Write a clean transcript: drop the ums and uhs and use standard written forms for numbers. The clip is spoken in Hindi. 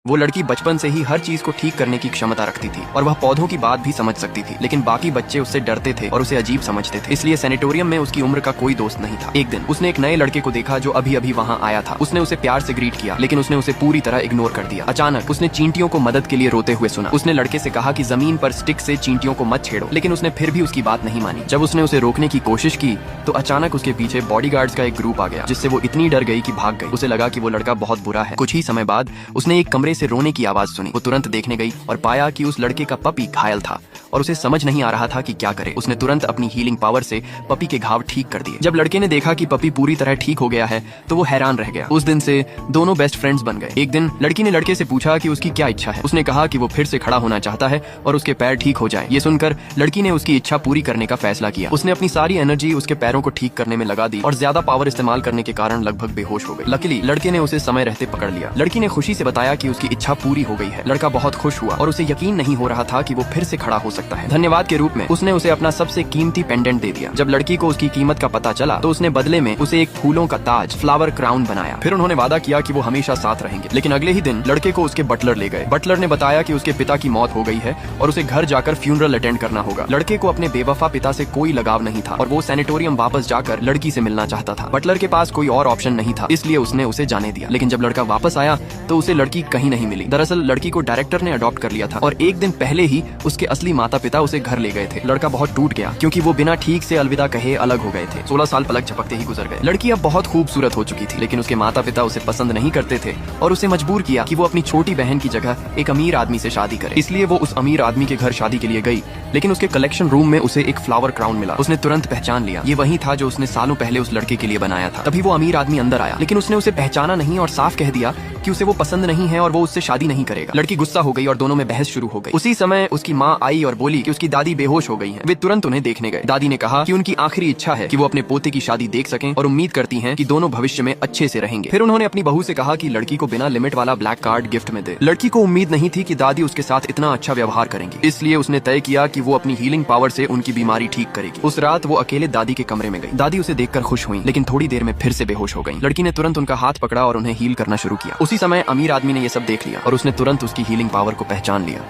वो लड़की बचपन से ही हर चीज को ठीक करने की क्षमता रखती थी और वह पौधों की बात भी समझ सकती थी, लेकिन बाकी बच्चे उससे डरते थे और उसे अजीब समझते थे, इसलिए सैनिटोरियम में उसकी उम्र का कोई दोस्त नहीं था। एक दिन उसने एक नए लड़के को देखा जो अभी अभी वहाँ आया था। उसने उसे प्यार से ग्रीट किया, लेकिन उसने उसे पूरी तरह इग्नोर कर दिया। अचानक उसने चींटियों को मदद के लिए रोते हुए सुना। उसने लड़के से कहा कि जमीन पर स्टिक से चींटियों को मत छेड़ो, लेकिन उसने फिर भी उसकी बात नहीं मानी। जब उसने उसे रोकने की कोशिश की तो अचानक उसके पीछे बॉडीगार्ड्स का एक ग्रुप आ गया, जिससे वो इतनी डर गई कि भाग गई। उसे लगा कि वो लड़का बहुत बुरा है। कुछ ही समय बाद उसने एक कमरे से रोने की आवाज सुनी। वो तुरंत देखने गई और पाया कि उस लड़के का पपी घायल था और उसे समझ नहीं आ रहा था कि क्या करे। उसने तुरंत अपनी हीलिंग पावर से पपी के घाव ठीक कर दिए। जब लड़के ने देखा कि पपी पूरी तरह ठीक हो गया है तो वो हैरान रह गया। उस दिन से दोनों बेस्ट फ्रेंड्स बन गए। एक दिन लड़की ने लड़के से पूछा कि उसकी क्या इच्छा है। उसने कहा कि वो फिर से खड़ा होना चाहता है और उसके पैर ठीक हो जाए। ये सुनकर लड़की ने उसकी इच्छा पूरी करने का फैसला किया। उसने अपनी सारी एनर्जी उसके पैरों को ठीक करने में लगा दी और ज्यादा पावर इस्तेमाल करने के कारण लगभग बेहोश हो गई। लकीली लड़के ने उसे समय रहते पकड़ लिया। लड़की ने खुशी से बताया कि उसकी इच्छा पूरी हो गई है। लड़का बहुत खुश हुआ और उसे यकीन नहीं हो रहा था कि वो फिर से खड़ा हो सकता है। धन्यवाद के रूप में उसने उसे अपना सबसे कीमती पेंडेंट दे दिया। जब लड़की को उसकी कीमत का पता चला तो उसने बदले में उसे एक फूलों का ताज, फ्लावर क्राउन बनाया। फिर उन्होंने वादा किया कि वो हमेशा साथ रहेंगे। लेकिन अगले ही दिन लड़के को उसके बटलर ले गए। बटलर ने बताया कि उसके पिता की मौत हो गई है और उसे घर जाकर फ्यूनरल अटेंड करना होगा। लड़के को अपने बेवफा पिता से कोई लगाव नहीं था और वो सैनिटोरियम वापस जाकर लड़की से मिलना चाहता था। बटलर के पास कोई और ऑप्शन नहीं था, इसलिए उसने उसे जाने दिया। लेकिन जब लड़का वापस आया तो उसे लड़की कहीं नहीं मिली। दरअसल लड़की को डायरेक्टर ने अडॉप्ट कर लिया था और एक दिन पहले ही उसके असली माता पिता उसे घर ले गए थे। लड़का बहुत टूट गया क्योंकि वो बिना ठीक से अलविदा कहे अलग हो गए थे। 16 साल पलक झपकते ही गुजर गए। लड़की अब बहुत खूबसूरत हो चुकी थी, लेकिन उसके माता पिता उसे पसंद नहीं करते थे और उसे मजबूर किया कि वो अपनी छोटी बहन की जगह एक अमीर आदमी से शादी करे। इसलिए वो उस अमीर आदमी के घर शादी के लिए गई, लेकिन उसके कलेक्शन रूम में उसे एक फ्लावर क्राउन मिला। उसने तुरंत पहचान लिया, ये वही था जो उसने सालों पहले उस लड़के के लिए बनाया था। तभी वो अमीर आदमी अंदर आया, लेकिन उसने उसे पहचाना नहीं और साफ कह दिया कि उसे वो पसंद नहीं है और वो उससे शादी नहीं करेगा। लड़की गुस्सा हो गई और दोनों में बहस शुरू हो गई। उसी समय उसकी माँ आई और बोली कि उसकी दादी बेहोश हो गई हैं। वे तुरंत उन्हें देखने गए। दादी ने कहा कि उनकी आखिरी इच्छा है कि वो अपने पोते की शादी देख सकें और उम्मीद करती हैं कि दोनों भविष्य में अच्छे से रहेंगे। फिर उन्होंने अपनी बहू से कहा कि लड़की को बिना लिमिट वाला ब्लैक कार्ड गिफ्ट में दे। लड़की को उम्मीद नहीं थी कि दादी उसके साथ इतना अच्छा व्यवहार करेंगी, इसलिए उसने तय किया कि वो अपनी हीलिंग पावर से उनकी बीमारी ठीक करेगी। उस रात वो अकेले दादी के कमरे में गई। दादी उसे देखकर खुश हुई, लेकिन थोड़ी देर में फिर से बेहोश हो गई। लड़की ने तुरंत उनका हाथ पकड़ा और उन्हें हील करना शुरू किया। उसी समय अमीर आदमी ने ये सब देख लिया और उसने तुरंत उसकी हीलिंग पावर को पहचान लिया।